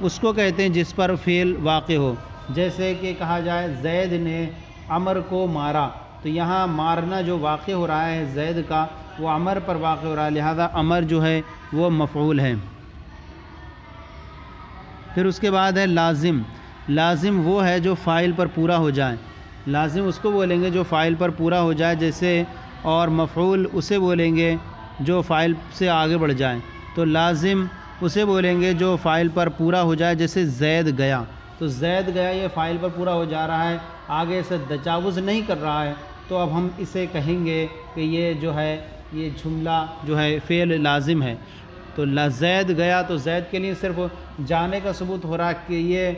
اس کو کہتے ہیں جس پر فعل واقع ہو، جیسے کہ کہا جائے زید نے عمر کو مارا، تو یہاں مارنا جو واقع ہو رہا ہے زید کا وہ عمر پر واقع ہو رہا ہے، لہذا عمر جو ہے وہ مفعول ہے۔ پھر اس کے بعد ہے لازم۔ لازم وہ ہے جو فاعل پر پورا ہو جائے، لازم اس کو بولیں گے جو فاعل پر پورا ہو جائے، جیسے اور مفعول اسے بولیں گے جو فاعل سے آگے بڑھ جائے، تو لازم اسے بولیں گے جو فاعل پر پورا ہو جائے، جیسے زید گیا، تو زید گیا یہ فاعل پر پورا ہو جا رہا ہے، آگے سے تجاوز نہیں کر رہا ہے، تو اب ہم اسے کہیں گے کہ یہ جو ہے یہ جملہ جو ہے فعل لازم ہے۔ تو زید گیا، تو زید کے لیے صرف جانے کا ثبوت ہو رہا ہے کہ یہ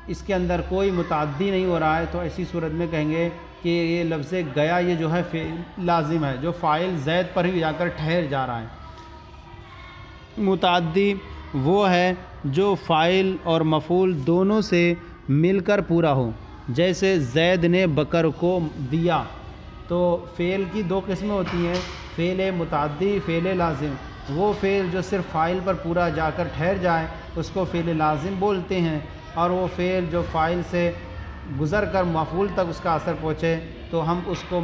اس کے اندر کوئی متعدی نہیں ہو رہا ہے، تو ایسی صورت میں کہیں گے کہ یہ لفظ گیا یہ جو ہے فعل لازم ہے، جو فاعل زید پر ہی جا کر ٹھہر جا رہا ہے۔ متعدی وہ ہے جو فاعل اور مفعول دونوں سے مل کر پورا ہو، جیسے زید نے بکر کو دیا۔ تو فعل کی دو قسمیں ہوتی ہیں، فعل متعدی، فعل لازم۔ وہ فعل جو صرف فاعل پر پورا جا کر ٹھہر جائے اس کو فعل لازم بولتے ہیں، اور وہ فعل جو فاعل سے گزر کر مفعول تک اس کا اثر پہنچے تو ہم اس کو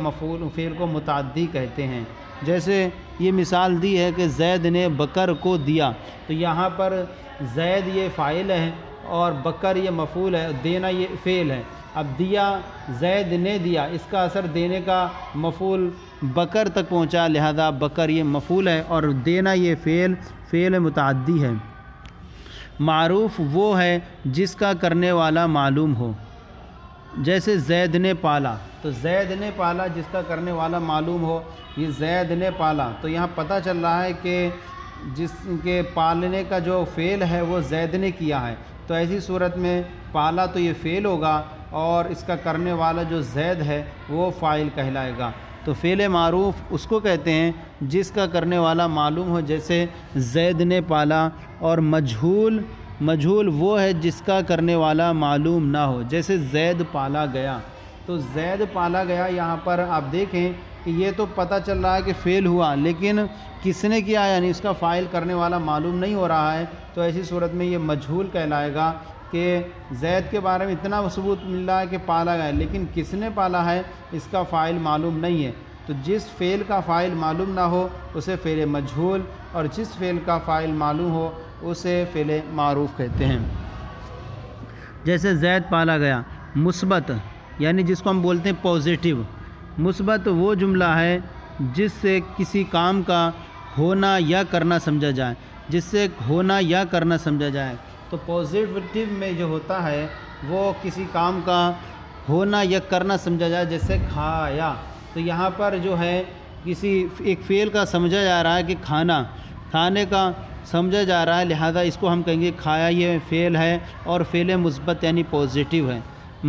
فعل کو متعدی کہتے ہیں۔ جیسے یہ مثال دی ہے کہ زید نے بکر کو دیا، تو یہاں پر زید یہ فاعل ہے اور بکر یہ مفعول ہے، دینا یہ فعل ہے۔ اب دیا، زید نے دیا، اس کا اثر دینے کا مفعول بکر تک پہنچا، لہذا بکر یہ مفعول ہے اور دینا یہ فعل متعدی ہے۔ معروف وہ ہے جس کا کرنے والا معلوم ہو، جیسے زید نے پالا، تو زید نے پالا جس کا کرنے والا معلوم ہو، یہ زید نے پالا، تو یہاں پتہ چل رہا ہے کہ جس کے پالنے کا جو فعل ہے وہ زید نے کیا ہے، تو ایسی صورت میں پالا تو یہ فعل ہوگا اور اس کا کرنے والا جو زید ہے وہ فاعل کہلائے گا۔ تو فعل معروف اس کو کہتے ہیں جس کا کرنے والا معلوم ہو، جیسے زید نے پالا، اور مجہول وہ ہے جس کا کرنے والا معلوم نہ ہو، جیسے زید پالا گیا۔ تو زید پالا گیا، یہاں پر آپ دیکھیں کہ یہ تو پتہ چل رہا ہے کہ فعل ہوا، لیکن کس نے کیا یعنی اس کا فاعل کرنے والا معلوم نہیں ہو رہا ہے، تو ایسی صورت میں یہ مجہول کہلائے گا کہ زید کے بارے میں اتنا ثبوت مل رہا ہے کہ پالا گیا، لیکن کس نے پالا ہے اس کا فاعل معلوم نہیں ہے۔ تو جس فعل کا فاعل معلوم نہ ہو اسے فعل مجہول، اور جس فعل کا فاعل معلوم ہو اسے فعل معروف کہتے ہیں۔ جیسے زید پالا گیا۔ مثبت یعنی جس کو ہم بولتے ہیں پازیٹیو، مثبت وہ جملہ ہے جس سے کسی کام کا ہونا یا کرنا سمجھا جائے، جس سے ہونا یا کرنا سمجھا جائے۔ تو پازیٹیو میں جو ہوتا ہے وہ کسی کام کا ہونا یا کرنا سمجھا جائے، جیسے کھایا، تو یہاں پر جو ہے کسی ایک فعل کا سمجھا جا رہا ہے کہ کھانے کا سمجھا جا رہا ہے، لہذا اس کو ہم کہیں گے کھایا یہ فعل ہے اور فعل مثبت یعنی پازیٹیو ہے۔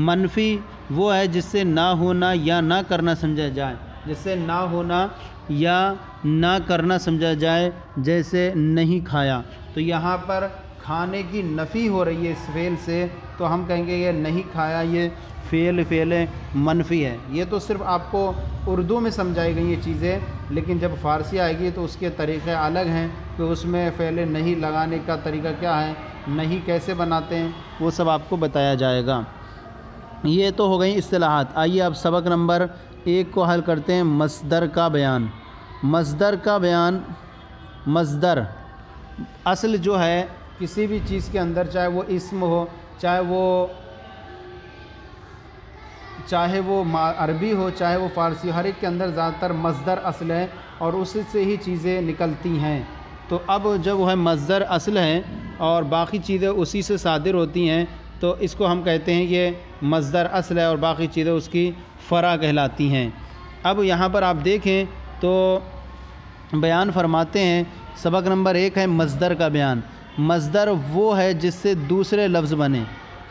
منفی وہ ہے جس سے نہ ہونا یا نہ کرنا سمجھا جائے، جس سے نہ ہونا یا نہ کرنا سمجھا جائے، جیسے نہیں کھایا، تو یہاں پر کھانے کی نفی ہو رہی ہے اس فعل سے، تو ہم کہیں گے یہ نہیں کھایا یہ فعل منفی ہے۔ یہ تو صرف آپ کو اردو میں سمجھائی گئی یہ چیزیں، لیکن جب فارسی آئے گی تو اس کے طریقے الگ ہیں کہ اس میں فعل نہیں لگانے کا طریقہ کیا ہے، نہیں کیسے بناتے ہیں، وہ سب آپ کو بتایا جائے گا۔ یہ تو ہو گئی اصطلاحات۔ آئیے اب سبق نمبر 1 کو حل کرتے ہیں، مصدر کا بیان۔ مصدر کا بیان، مصدر اصل جو ہے کسی بھی چیز کے اندر، چاہے وہ اسم ہو، چاہے وہ عربی ہو، چاہے وہ فارسی، ہر ایک کے اندر زیادہ تر مصدر اصل ہے اور اس سے ہی چیزیں نکلتی ہیں۔ تو اب جب وہ مصدر اصل ہے اور باقی چیزیں اسی سے صادر ہوتی ہیں تو اس کو ہم کہتے ہیں یہ مصدر اصل ہے اور باقی چیزیں اس کی فرع کہلاتی ہیں۔ اب یہاں پر آپ دیکھیں تو بیان فرماتے ہیں، سبق نمبر 1 ہے مصدر کا بیان۔ مصدر وہ ہے جس سے دوسرے لفظ بنے۔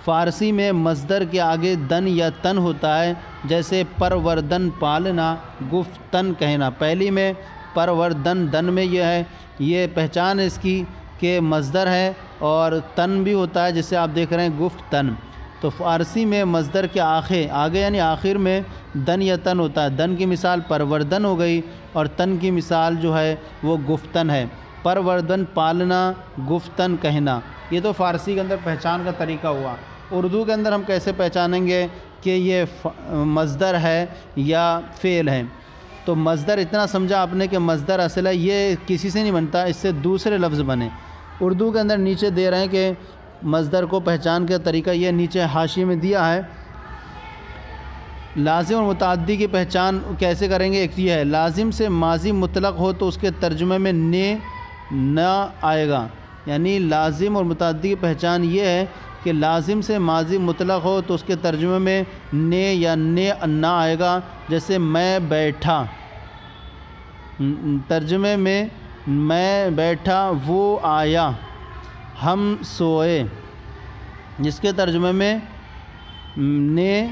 فارسی میں مصدر کے آگے دن یا تن ہوتا ہے، جیسے پروردن پالنا، گفتن کہنا۔ پہلی میں پروردن، دن میں یہ ہے، یہ پہچان ہے اس کی کہ مصدر ہے، اور تن بھی ہوتا ہے جسے آپ دیکھ رہے ہیں گفتن۔ تو فارسی میں مصدر کے آگے یعنی آخر میں دن یا تن ہوتا ہے۔ دن کی مثال پروردن ہو گئی اور تن کی مثال جو ہے وہ گفتن ہے۔ پروردن پالنا، گفتن کہنا۔ یہ تو فارسی کے اندر پہچان کا طریقہ ہوا۔ اردو کے اندر ہم کیسے پہچانیں گے کہ یہ مصدر ہے یا فعل ہے؟ تو مصدر اتنا سمجھا آپ نے کہ مصدر اصل ہے، یہ کسی سے نہیں بنتا، اس سے دوسرے لفظ بنے۔ اردو کے اندر نیچے دے رہے ہیں کہ مصدر کو پہچان کا طریقہ یہ نیچے حاشیے میں دیا ہے۔ لازم اور متعدی کی پہچان کیسے کریں گے؟ ایک یہ ہے، لازم سے ماضی مطلق ہو تو اس کے ترجمے میں نے نہ آئے گا، یعنی لازم اور متعدی کی پہچان یہ ہے کہ لازم سے ماضی مطلق ہو تو اس کے ترجمے میں نے یا نے نہ آئے گا، جیسے میں بیٹھا، ترجمے میں میں بیٹھا، وہ آیا، ہم سوئے، جس کے ترجمے میں نے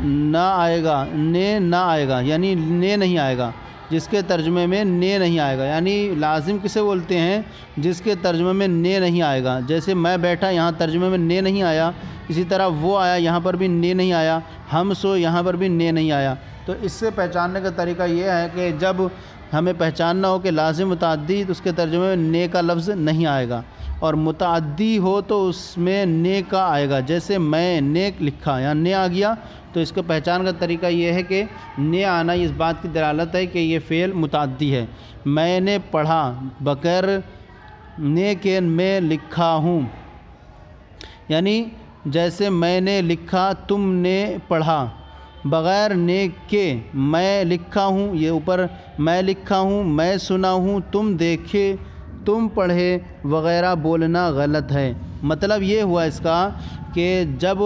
نہ آئے گا، نے نہ آئے گا، یعنی نے نہیں آئے گا، جس کے ترجمے میں نے نہیں آئے گا، یعنی لازم کسے بولتے ہیں؟ جس کے ترجمے میں نے نہیں آئے گا۔ جیسے میں بیٹھا، یہاں ترجمے میں نے نہیں آیا، اسی طرح وہ آیا، یہاں پر بھی نے نہیں آیا، ہم سو، یہاں پر بھی نے نہیں آیا۔ تو اس سے پہچاننے کا طریقہ یہ ہے کہ جب ہمیں پہچاننا ہو کہ لازم متعدی تو اس کے ترجمے میں نے کا لفظ نہیں آئے گا، اور متعدی ہو تو اس میں نے کا آئے گا، جیسے میں نے لکھا، یہاں نے آ گیا، تو اس کو پہچان کا طریقہ یہ ہے کہ نے آنا اس بات کی دلالت ہے کہ یہ فعل متعدی ہے۔ میں نے پڑھا، بغیر نے کے میں لکھا ہوں، یعنی جیسے میں نے لکھا تم نے پڑھا، بغیر نے کے میں لکھا ہوں، یہ اوپر میں لکھا ہوں، میں سنا ہوں، تم دیکھے، تم پڑھے وغیرہ بولنا غلط ہے۔ مطلب یہ ہوا اس کا کہ جب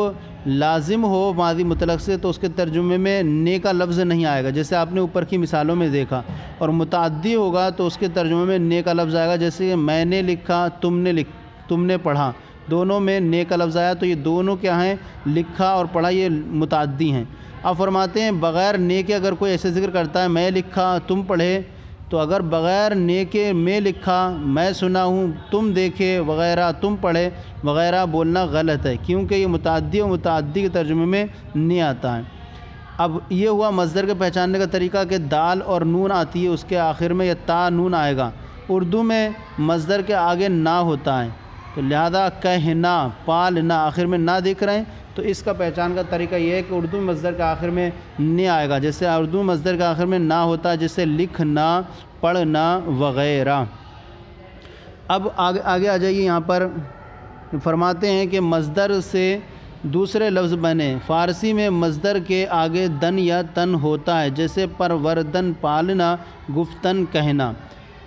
لازم ہو ماضی مطلق سے تو اس کے ترجمے میں نے کا لفظ نہیں آئے گا، جیسے آپ نے اوپر کی مثالوں میں دیکھا، اور متعدی ہوگا تو اس کے ترجمے میں نے کا لفظ آئے گا، جیسے میں نے لکھا، تم نے پڑھا، دونوں میں نے کا لفظ آیا، تو یہ دونوں کیا ہیں؟ لکھا اور پڑھا، یہ متعدی ہیں۔ اب فرماتے ہیں بغیر نے کے اگر کوئی ایسے ذکر کرتا ہے میں لکھا تم پڑھے، تو اگر بغیر نے کے میں لکھا، میں سنا ہوں، تم دیکھے وغیرہ، تم پڑھے وغیرہ بولنا غلط ہے، کیونکہ یہ متعدی اور متعدی کے ترجمے میں نہیں آتا ہے۔ اب یہ ہوا مصدر کے پہچاننے کا طریقہ کہ دال اور نون آتی ہے، اس کے آخر میں یا تا نون آئے گا۔ اردو میں مصدر کے آگے نا ہوتا ہے، تو لہذا کہنا، پالنا، آخر میں نہ دیکھ رہے ہیں، تو اس کا پہچان کا طریقہ یہ ہے کہ اردو مصدر کے آخر میں نے آئے گا، جیسے اردو مصدر کے آخر میں نہ ہوتا ہے، جیسے لکھنا، پڑھنا وغیرہ۔ اب آگے آ جائیے، یہاں پر فرماتے ہیں کہ مصدر سے دوسرے لفظ بنے۔ فارسی میں مصدر کے آگے دن یا تن ہوتا ہے، جیسے پروردن پالنا، گفتن کہنا۔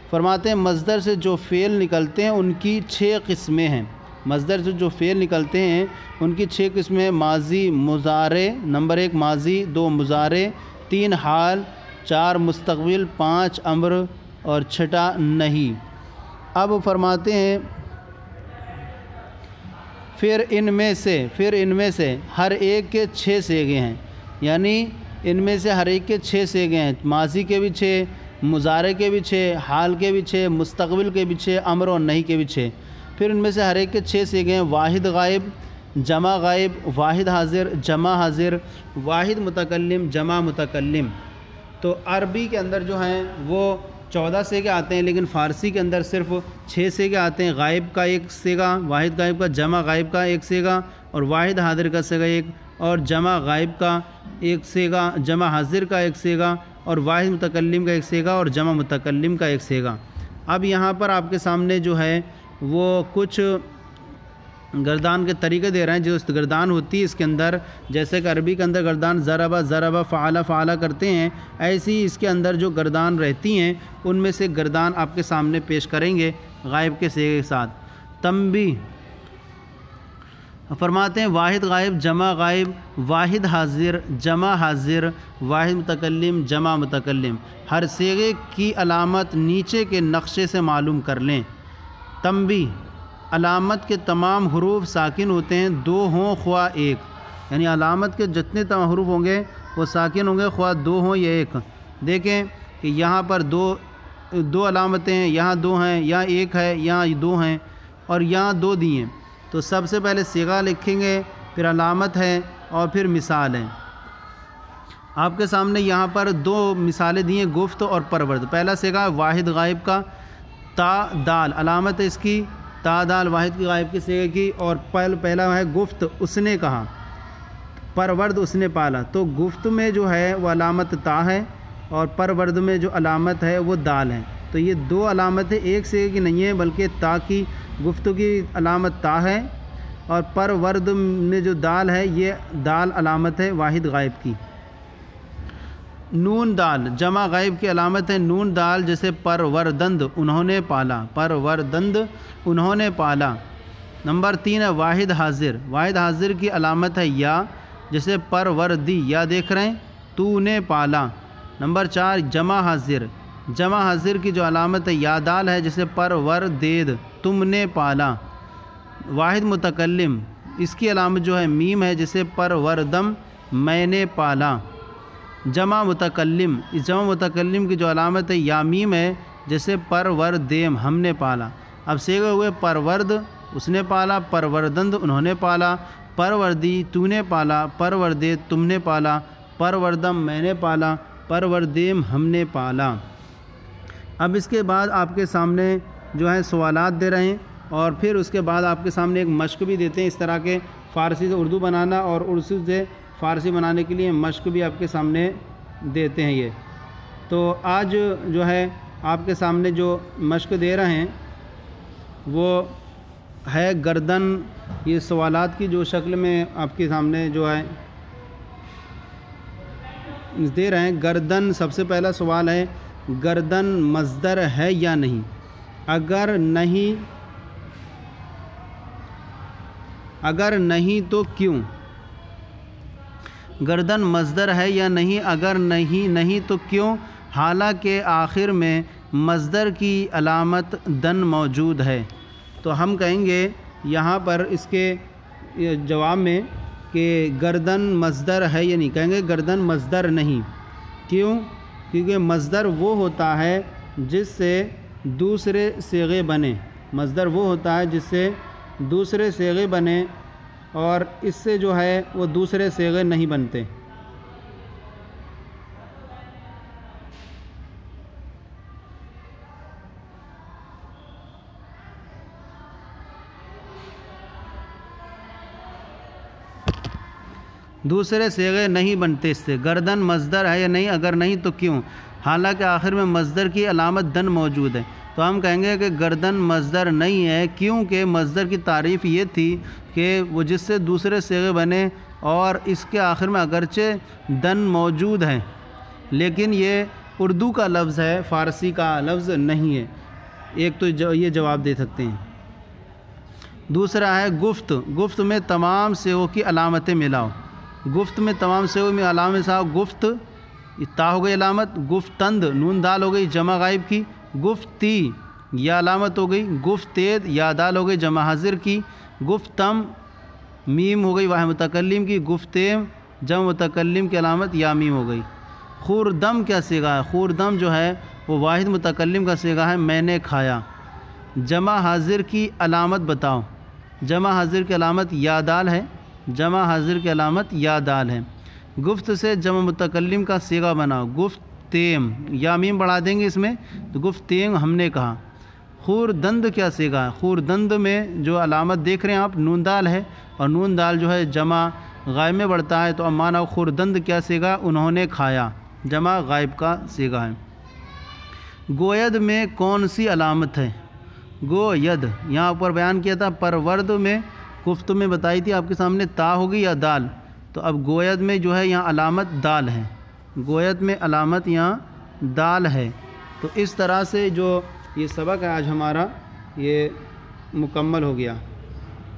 فرماتے ہیں مصدر سے جو فعل نکلتے ہیں ان کی 6 قسمیں ہیں۔ مصدر سے جو فعل نکلتے ہیں ان کی 6 قسمیں: ماضی، مضارع، نمبر 1 ماضی، 2 مضارع، 3 حال، 4 مستقبل، 5 امر اور 6 نہیں۔ اب فرماتے ہیں پھر ان میں سے ہر ایک کے 6 صیغے ہیں، یعنی ان میں سے ہر ایک کے 6 صیغے ہیں، ماضی کے بھی 6، مضارع کے بھی 6، حال کے بھی 6، مستقبل کے بھی 6، امر اور نہیں کے بھی 6۔ پھر ان میں سے ہر ایک کے 6 صیغے ہیں: واحد غائب، جمع غائب، واحد حاضر، جمع حاضر، واحد متکلم، جمع متکلم۔ تو عربی کے اندر جو ہیں وہ 14 صیغے آتے ہیں، لیکن فارسی کے اندر صرف 6 صیغے آتے ہیں: غائب کا 1 صیغہ، واحد غائب کا، جمع غائب کا 1 صیغہ اور واحد حاضر کا صیغہ 1، اور جمع غائب کا 1 صیغہ، جمع حاضر کا 1 صیغہ اور واحد متکلم کا 1 صیغہ اور جمع متکلم کا 1 صیغہ۔ اب یہاں پر آپ کے سامنے جو ہے وہ کچھ گردان کے طریقے دے رہے ہیں۔ جو گردان ہوتی ہے اس کے اندر، جیسے کہ عربی کے اندر گردان ضربہ ضربہ، فعل فعل کرتے ہیں، ایسی اس کے اندر جو گردان رہتی ہیں ان میں سے گردان آپ کے سامنے پیش کریں گے غائب کے صیغے کے ساتھ۔ تنبیہ، فرماتے ہیں واحد غائب، جمع غائب، واحد حاضر، جمع حاضر، واحد متکلم، جمع متکلم۔ ہر صیغے کی علامت نیچے کے نقشے سے معلوم کر لیں۔ تنبیہ، علامت کے تمام حروف ساکن ہوتے ہیں، 2 ہوں خواہ 1، یعنی علامت کے جتنے تمام حروف ہوں گے وہ ساکن ہوں گے، خواہ 2 ہوں یا 1۔ دیکھیں کہ یہاں پر دو علامتیں ہیں، یہاں 2 ہیں، یہاں 1 ہے، یہاں 2 ہیں اور یہاں 2 دی ہیں۔ تو سب سے پہلے صیغہ لکھیں گے، پھر علامت ہے اور پھر مثال ہے۔ آپ کے سامنے یہاں پر 2 مثالیں دی ہیں، گفت اور پرورد۔ پہلا صیغہ واحد غائب کا، تا دال، علامت ہے اس کی تا دال واحد کی غائب کے صیغے کی، اور پہلا ہے گفت، اس نے کہا، پرورد اس نے پالا، تو گفت میں جو ہے وہ علامت تا ہے اور پرورد میں جو علامت ہے وہ دال ہے۔ تو یہ دو علامتیں ایک صیغے کی نہیں ہیں، بلکہ تا کی، گفت کی علامت تا ہے اور پرورد میں جو دال ہے یہ دال علامت ہے واحد غائب کی۔ نون دال جمع غائب کی علامت ہے نون دال، جیسے پروردند انہوں نے پالا، پروردند انہوں نے پالا۔ نمبر 3 ہے واحد حاضر، واحد حاضر کی علامت ہے یا، جیسے پروردی یا دیکھ رہے ہیں تو نے پالا۔ نمبر 4 جمع حاضر، جمع حاضر کی جو علامت ہے یا دال ہے، جیسے پروردید تم نے پالا۔ واحد متکلم اس کی علامت جو ہے میم ہے، جیسے پروردم میں نے پالا۔ جمع متکلم، اس جمع متکلم کی جو علامت ہے یا میم ہے، جیسے پروردیم ہم نے پالا۔ اب صیغے ہوئے پرورد اس نے پالا، پروردند انہوں نے پالا، پروردی تو نے پالا، پروردے تم نے پالا، پروردم میں نے پالا، پروردیم ہم نے پالا۔ اب اس کے بعد آپ کے سامنے جو ہے سوالات دے رہے ہیں، اور پھر اس کے بعد آپ کے سامنے ایک مشق بھی دیتے ہیں، اس طرح کے فارسی سے اردو بنانا اور اردو سے فارسی بنانے کے لیے مشق بھی آپ کے سامنے دیتے ہیں یہ۔ تو آج جو ہے آپ کے سامنے جو مشق دے رہے ہیں وہ ہے گردن، یہ سوالات کی جو شکل میں آپ کے سامنے جو ہے دے رہے ہیں۔ گردن، سب سے پہلا سوال ہے گردن مصدر ہے یا نہیں؟ اگر نہیں تو کیوں؟ گردن مصدر ہے یا نہیں؟ اگر نہیں تو کیوں؟ حالانکہ آخر میں مصدر کی علامت دن موجود ہے۔ تو ہم کہیں گے یہاں پر اس کے جواب میں کہ گردن مصدر ہے یا نہیں، کہیں گے گردن مصدر نہیں۔ کیوں؟ کیونکہ مصدر وہ ہوتا ہے جس سے دوسرے صیغے بنے، مصدر وہ ہوتا ہے جس سے دوسرے صیغے بنے، اور اس سے جو ہے وہ دوسرے صیغے نہیں بنتے۔ دوسرے صیغے نہیں بنتے اس سے۔ گردن مصدر ہے یا نہیں؟ اگر نہیں تو کیوں؟ حالانکہ آخر میں مصدر کی علامت دن موجود ہے۔ تو ہم کہیں گے کہ گردن مصدر نہیں ہے، کیونکہ مصدر کی تعریف یہ تھی کہ وہ جس سے دوسرے صیغے بنے، اور اس کے آخر میں اگرچہ دن موجود ہے لیکن یہ اردو کا لفظ ہے، فارسی کا لفظ نہیں ہے۔ ایک تو یہ جواب دے سکتے ہیں۔ دوسرا ہے گفت، گفت میں تمام صیغوں کی علامتیں ملاؤ۔ گفت میں تمام صیغوں میں علامت صاحب گفت تا ہو گئی علامت، گفتند نون دال ہو گئی جمع غائب کی، گفتی یا علامت ہو گئی، گفتید یا دال ہو گئی جمع حاضر کی، گفتم میم ہو گئی واحد متکلم کی، گفتیم جمع متکلم کی علامت یا میم ہو گئی۔ خوردم کیا صیغہ ہے؟ خوردم جو ہے وہ واحد متکلم کا صیغہ ہے، میں نے کھایا۔ جمع حاضر کی علامت بتاؤ۔ جمع حاضر کی علامت یا دال ہے، جمع حاضر کی علامت یا دال ہے۔ گفت سے جمع متکلم کا صیغہ بناؤ، گفتیم یا میم بڑھا دیں گے اس میں، تو گفتیم ہم نے کہا۔ خوردند کیا صیغہ ہے؟ خوردند میں جو علامت دیکھ رہے ہیں آپ نون دال ہے، اور نون دال جو ہے جمع غائب میں بڑھتا ہے، تو اب مانا خوردند کیا صیغہ؟ انہوں نے کھایا، جمع غائب کا صیغہ ہے۔ گوید میں کون سی علامت ہے؟ گوید یہاں اوپر بیان کیا تھا، پرورد میں گفت میں بتائی تھی آپ کے سامنے تا ہوگی یا دال، تو اب گوید میں جو ہے یہاں علامت دال ہے، گوید میں علامت یہاں دال ہے۔ تو اس طرح سے جو یہ سبق ہے آج ہمارا یہ مکمل ہو گیا۔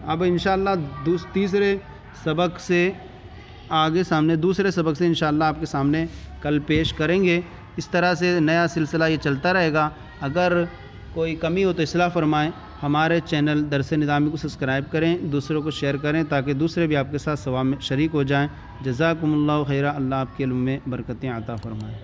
اب انشاءاللہ تیسرے سبق سے آگے سامنے دوسرے سبق سے انشاءاللہ آپ کے سامنے کل پیش کریں گے۔ اس طرح سے نیا سلسلہ یہ چلتا رہے گا۔ اگر کوئی کمی ہو تو اصلاح فرمائیں۔ ہمارے چینل درس نظامی کو سبسکرائب کریں، دوسروں کو شیئر کریں تاکہ دوسرے بھی آپ کے ساتھ ثواب میں شریک ہو جائیں۔ جزاکم اللہ خیرہ، اللہ آپ کے علم میں برکتیں عطا فرمائے۔